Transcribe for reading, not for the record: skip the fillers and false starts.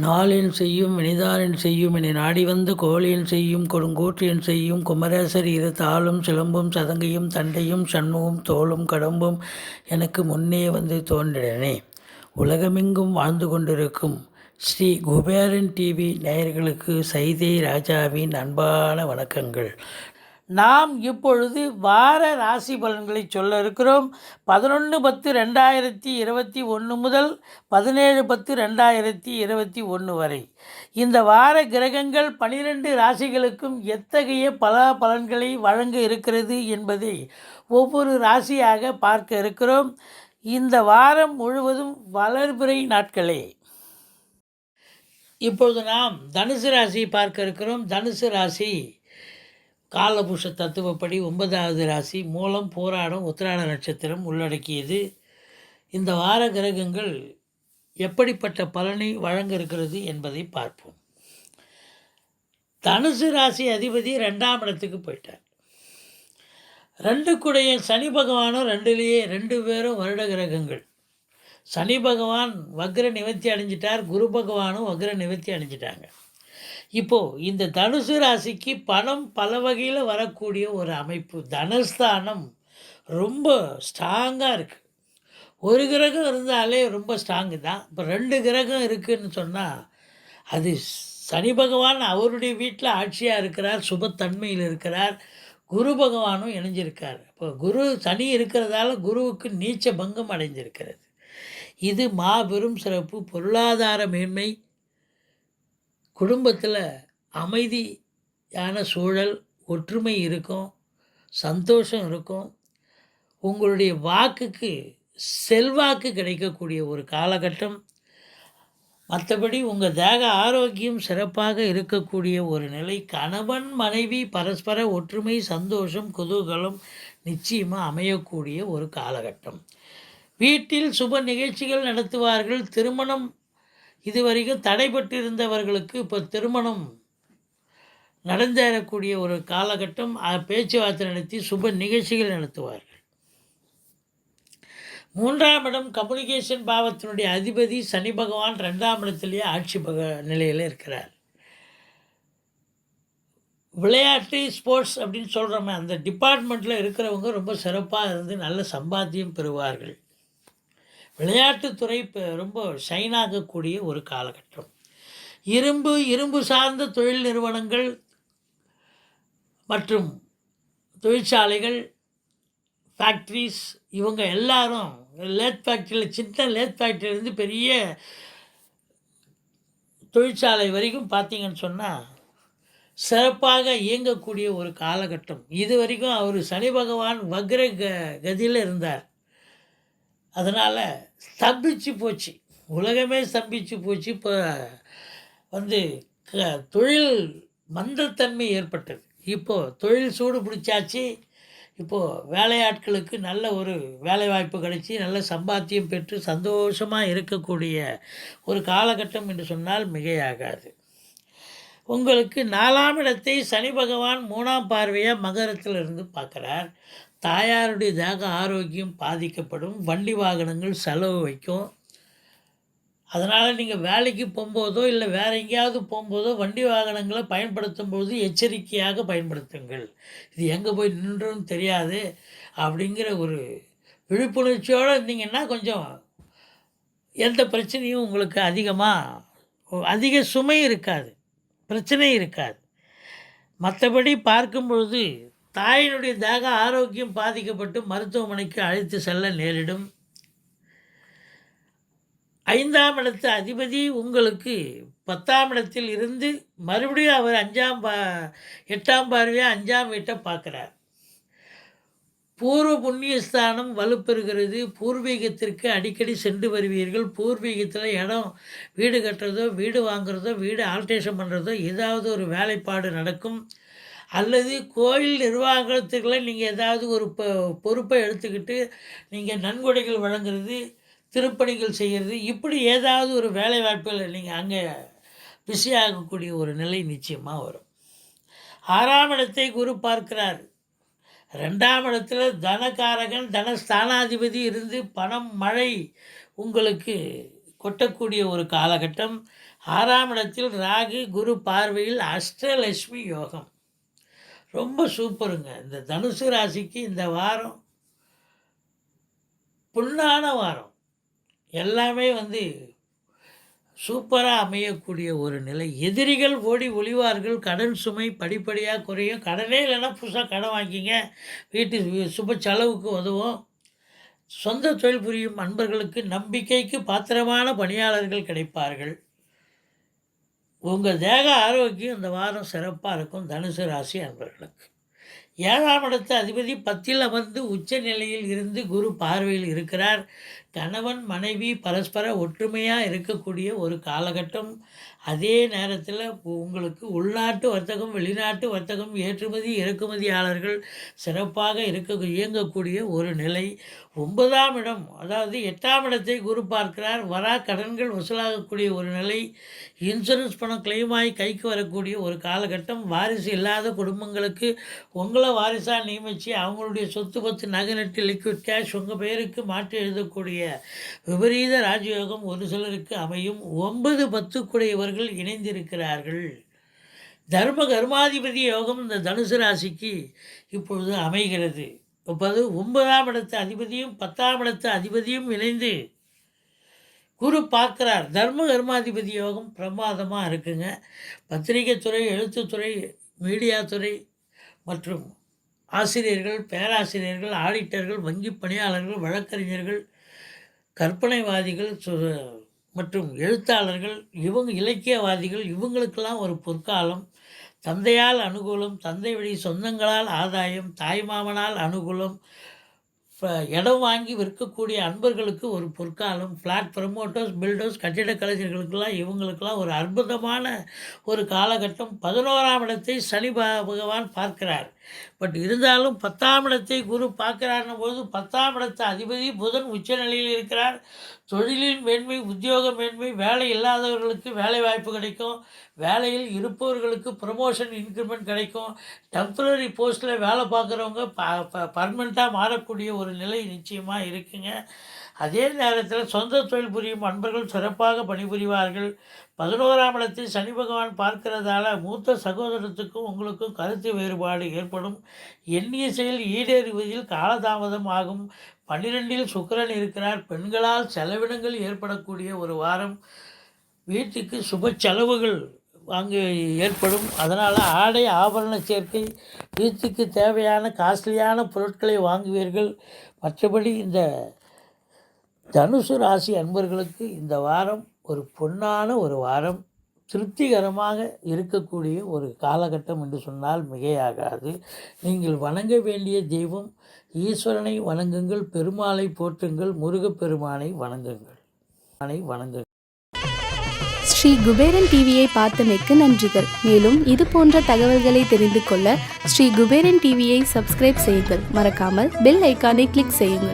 நாளென் செய்யும் வினைதானென் செய்யும் என நாடி வந்து கோளென் செய்யும் கொடுங்கோற்றென் செய்யும் குமரேசர் இரு தாளும் சிலம்பும் சதங்கையும் தண்டையும் சண்முகம் தோளும் கடம்பும் எனக்கு முன்னே வந்து தோன்றினே. உலகமெங்கும் வாழ்ந்து கொண்டிருக்கும் ஸ்ரீ குபேரன் டிவி நேயர்களுக்கு சைதை ராஜாவின் அன்பான வணக்கங்கள். நாம் இப்பொழுது வார ராசி பலன்களை சொல்ல இருக்கிறோம். 11/10/2021 முதல் 17/10/2021 வரை இந்த வார கிரகங்கள் 12 ராசிகளுக்கும் எத்தகைய பலன்களை வழங்க இருக்கிறது என்பதை ஒவ்வொரு ராசியாக பார்க்க இருக்கிறோம். இந்த வாரம் முழுவதும் வளர்பிறை நாட்களே. இப்பொழுது நாம் தனுசு ராசி பார்க்க இருக்கிறோம். தனுசு ராசி காலபுருஷ தத்துவப்படி 9வது ராசி. மூலம், போராடம், உத்திராட நட்சத்திரம் உள்ளடக்கியது. இந்த வார கிரகங்கள் எப்படிப்பட்ட பலனை வழங்க இருக்கிறது என்பதை பார்ப்போம். தனுசு ராசி அதிபதி 2ஆம் இடத்துக்கு போயிட்டார். 2 சனி பகவானும் 2லேயே 2 பேரும் வருட கிரகங்கள். சனி பகவான் வக்ர நிவர்த்தி அடைஞ்சிட்டார், குரு பகவானும் வக்ர நிவர்த்தி அடைஞ்சிட்டாங்க. இப்போது இந்த தனுசு ராசிக்கு பணம் பல வகையில் வரக்கூடிய ஒரு அமைப்பு. தனஸ்தானம் ரொம்ப ஸ்ட்ராங்காக இருக்குது. ஒரு கிரகம் இருந்தாலே ரொம்ப ஸ்ட்ராங்கு தான். இப்போ 2 கிரகம் இருக்குதுன்னு சொன்னால் அது சனி பகவான் அவருடைய வீட்டில் ஆட்சியாக இருக்கிறார், சுபத்தன்மையில் இருக்கிறார். குரு பகவானும் இணைஞ்சிருக்கார். இப்போ சனி இருக்கிறதால குருவுக்கு நீச்ச பங்கம் அடைஞ்சிருக்கிறது. இது மாபெரும் சிறப்பு. பொருளாதார மேன்மை, குடும்பத்தில் அமைதியான சூழல், ஒற்றுமை இருக்கும், சந்தோஷம் இருக்கும். உங்களுடைய வாக்குக்கு செல்வாக்கு கிடைக்கக்கூடிய ஒரு காலகட்டம். மற்றபடி உங்கள் தேக ஆரோக்கியம் சிறப்பாக இருக்கக்கூடிய ஒரு நிலை. கணவன் மனைவி பரஸ்பர ஒற்றுமை, சந்தோஷம், குதூகலம் நிச்சயமாக அமையக்கூடிய ஒரு காலகட்டம். வீட்டில் சுப நிகழ்ச்சிகள் நடத்துவார்கள். திருமணம் இதுவரைக்கும் தடைபட்டிருந்தவர்களுக்கு இப்போ திருமணம் நடந்தேறக்கூடிய ஒரு காலகட்டம். பேச்சுவார்த்தை நடத்தி சுப நிகழ்ச்சிகள் நடத்துவார்கள். 3ஆம் இடம் கம்யூனிகேஷன் பாவத்தினுடைய அதிபதி சனி பகவான் 2ஆம் இடத்துலேயே ஆட்சி நிலையில் இருக்கிறார். விளையாட்டு, ஸ்போர்ட்ஸ் அப்படின்னு சொல்கிறோமே, அந்த டிபார்ட்மெண்ட்டில் இருக்கிறவங்க ரொம்ப சிறப்பாக இருந்து நல்ல சம்பாத்தியம் பெறுவார்கள். விளையாட்டுத்துறை ரொம்ப ஷைன் ஆகக்கூடிய ஒரு காலகட்டம். இரும்பு சார்ந்த தொழில் நிறுவனங்கள் மற்றும் தொழிற்சாலைகள், ஃபேக்ட்ரிஸ், இவங்க எல்லாரும் லேத் ஃபேக்ட்ரியில், சின்ன லேத் ஃபேக்ட்ரியிலேருந்து பெரிய தொழிற்சாலை வரைக்கும் பார்த்திங்கன்னு சொன்னால் சிறப்பாக இயங்கக்கூடிய ஒரு காலகட்டம். இது வரைக்கும் அவர் சனி பகவான் வக்ர கதியில் இருந்தார். அதனால் ஸ்தம்பிச்சு போச்சு, உலகமே ஸ்தம்பிச்சு போச்சு. இப்போ தொழில் மந்தத்தன்மை ஏற்பட்டது. இப்போது தொழில் சூடு பிடிச்சாச்சு. இப்போது வேலையாட்களுக்கு நல்ல ஒரு வேலைவாய்ப்பு கிடைச்சி நல்ல சம்பாத்தியம் பெற்று சந்தோஷமாக இருக்கக்கூடிய ஒரு காலகட்டம் என்று சொன்னால் மிகையாகாது. உங்களுக்கு 4ஆம் இடத்தை சனி பகவான் 3ஆம் பார்வையாக மகரத்திலிருந்து பார்க்குறார். தாயாருடைய தேக ஆரோக்கியம் பாதிக்கப்படும். வண்டி வாகனங்கள் செலவு வைக்கும். அதனால் நீங்கள் வேலைக்கு போகும்போதோ இல்லை வேறு எங்கேயாவது போகும்போதோ வண்டி வாகனங்களை பயன்படுத்தும் பொழுது எச்சரிக்கையாக பயன்படுத்துங்கள். இது எங்கே போய் நின்றுன்னு தெரியாது அப்படிங்கிற ஒரு விழிப்புணர்ச்சியோடு இருந்தீங்கன்னா கொஞ்சம் எந்த பிரச்சனையும் உங்களுக்கு அதிக சுமை இருக்காது, பிரச்சனை இருக்காது. மற்றபடி பார்க்கும் பொழுது தாயினுடைய தேக ஆரோக்கியம் பாதிக்கப்பட்டு மருத்துவமனைக்கு அழைத்து செல்ல நேரிடும். 5ஆம் இடத்து அதிபதி உங்களுக்கு 10ஆம் இடத்தில் இருந்து மறுபடியும் அவர் 8ஆம் பார்வையாக 5ஆம் வீட்டை பார்க்குறார். பூர்வ புண்ணியஸ்தானம் வலுப்பெறுகிறது. பூர்வீகத்திற்கு அடிக்கடி சென்று வருவீர்கள். பூர்வீகத்தில் இடம் வீடு கட்டுறதோ, வீடு வாங்குறதோ, வீடு ஆல்ட்ரேஷன் பண்ணுறதோ ஏதாவது ஒரு வேலைப்பாடு நடக்கும். அல்லது கோயில் நிர்வாகத்துக்குள்ள நீங்கள் ஏதாவது ஒரு பொறுப்பை எடுத்துக்கிட்டு நீங்கள் நன்கொடைகள் வழங்குறது, திருப்பணிகள் செய்கிறது, இப்படி ஏதாவது ஒரு வேலை வாய்ப்புகள் நீங்கள் அங்கே பிஸியாகக்கூடிய ஒரு நிலை நிச்சயமாக வரும். 6ஆம் இடத்தை குரு பார்க்கிறார். 2ஆம் இடத்துல தனகாரகன் தனஸ்தானாதிபதி இருந்து பணம் மழை உங்களுக்கு கொட்டக்கூடிய ஒரு காலகட்டம். 6ஆம் இடத்தில் ராகு குரு பார்வையில் அஷ்டலட்சுமி யோகம். ரொம்ப சூப்பருங்க. இந்த தனுசு ராசிக்கு இந்த வாரம் பொன்னான வாரம். எல்லாமே சூப்பராக அமையக்கூடிய ஒரு நிலை. எதிரிகள் ஓடி ஒளிவார்கள். கடன் சுமை படிப்படியாக குறையும். கடனே இல்லைன்னா புதுசாக கடன் வாங்கிங்க, வீட்டு சுப செலவுக்கு உதவும். சொந்த தொழில் புரியும் அன்பர்களுக்கு நம்பிக்கைக்கு பாத்திரமான பணியாளர்கள் கிடைப்பார்கள். உங்கள் தேக ஆரோக்கியம் இந்த வாரம் சிறப்பாக இருக்கும் தனுசு ராசி அன்பர்களுக்கு. 7ஆம் இடத்து அதிபதி 10ல் அமர்ந்து உச்ச நிலையில் இருந்து குரு பார்வையில் இருக்கிறார். கணவன் மனைவி பரஸ்பர ஒற்றுமையாக இருக்கக்கூடிய ஒரு காலகட்டம். அதே நேரத்தில் உங்களுக்கு உள்நாட்டு வர்த்தகம் வெளிநாட்டு வர்த்தகம் ஏற்றுமதி இறக்குமதியாளர்கள் சிறப்பாக இயங்கக்கூடிய ஒரு நிலை. 9ஆம் இடம் அதாவது 8ஆம் இடத்தை குரு பார்க்கிறார். வரா கடன்கள் வசூலாகக்கூடிய ஒரு நிலை. இன்சூரன்ஸ் பணம் கிளைம் ஆகி கைக்கு வரக்கூடிய ஒரு காலகட்டம். வாரிசு இல்லாத குடும்பங்களுக்கு உங்களை வாரிசாக நியமித்து அவங்களுடைய சொத்து பத்து நகை நட்டு லிக்விட் கேஷ் உங்கள் பேருக்கு மாற்றி எழுதக்கூடிய விபரீத ராஜயோகம் ஒரு சிலருக்கு அமையும். 9-10 கூடையவர்கள் இணைந்திருக்கிறார்கள். தர்ம கர்மாதிபதி யோகம் இந்த தனுசு ராசிக்கு இப்பொழுது அமைகிறது. 9ஆம் இடத்து அதிபதியும் 10ஆம் இடத்து அதிபதியும் இணைந்து குரு பார்க்கிறார். தர்ம கர்மாதிபதி யோகம் பிரமாதமாக இருக்குங்க. பத்திரிகை துறை, எழுத்துத்துறை, மீடியா துறை மற்றும் ஆசிரியர்கள், பேராசிரியர்கள், ஆடிட்டர்கள், வங்கி பணியாளர்கள், வழக்கறிஞர்கள், கற்பனைவாதிகள் மற்றும் எழுத்தாளர்கள், இலக்கியவாதிகள், இவங்களுக்கெல்லாம் ஒரு பொற்காலம். தந்தையால் அனுகூலம், தந்தை வழி சொந்தங்களால் ஆதாயம், தாய்மாமனால் அனுகூலம், இடம் வாங்கி விற்கக்கூடிய அன்பர்களுக்கு ஒரு பொற்காலம். ஃப்ளாட் ப்ரமோட்டர்ஸ், பில்டர்ஸ், கட்டிட கலைஞர்களுக்கெல்லாம் இவங்களுக்கெல்லாம் ஒரு அற்புதமான ஒரு காலகட்டம். 11ஆம் இடத்தை சனி பகவான் பார்க்கிறார். பட் இருந்தாலும் 10ஆம் இடத்தை குரு பார்க்கிறார்னும் போது 10ஆம் இடத்து அதிபதி புதன் உச்சநிலையில் இருக்கிறார். தொழிலின் மேன்மை, உத்தியோக மேன்மை, வேலை இல்லாதவர்களுக்கு வேலை வாய்ப்பு கிடைக்கும். வேலையில் இருப்பவர்களுக்கு ப்ரமோஷன் இன்க்ரிமெண்ட் கிடைக்கும். டெம்பரரி போஸ்ட்டில் வேலை பார்க்குறவங்க பர்மனெண்ட்டாக மாறக்கூடிய ஒரு நிலை நிச்சயமாக இருக்குங்க. அதே நேரத்தில் சொந்த தொழில் புரியும் அன்பர்கள் சிறப்பாக பணிபுரிவார்கள். 11ஆம் இடத்தை சனி பகவான் பார்க்கிறதால மூத்த சகோதரத்துக்கும் உங்களுக்கும் கருத்து வேறுபாடு ஏற்படும். எண்ணிய செயல் ஈடேறுவதில் காலதாமதம் ஆகும். 12ல் சுக்கிரன் இருக்கிறார். பெண்களால் செலவினங்கள் ஏற்படக்கூடிய ஒரு வாரம். வீட்டுக்கு சுப செலவுகள் ஏற்படும். அதனால் ஆடை ஆபரண சேர்க்கை, வீட்டுக்கு தேவையான காஸ்ட்லியான பொருட்களை வாங்குவீர்கள். மற்றபடி இந்த தனுசு ராசி அன்பர்களுக்கு இந்த வாரம் ஒரு பொன்னான ஒரு வாரம். திருப்திகரமாக இருக்கக்கூடிய ஒரு காலகட்டம் என்று சொன்னால் மிகையாகாது. நீங்கள் வணங்க வேண்டிய தெய்வம் ஈஸ்வரனை வணங்குங்கள், பெருமாளை போற்றுங்கள், முருகப்பெருமானை வணங்குங்கள். ஸ்ரீ குபேரன் டிவியை பார்த்தமைக்கு நன்றிகள். மேலும் இது போன்ற தகவல்களை தெரிந்து கொள்ள ஸ்ரீ குபேரன் டிவியை சப்ஸ்கிரைப் செய்யுங்கள். மறக்காமல் பெல் ஐக்கானை கிளிக் செய்யுங்கள்.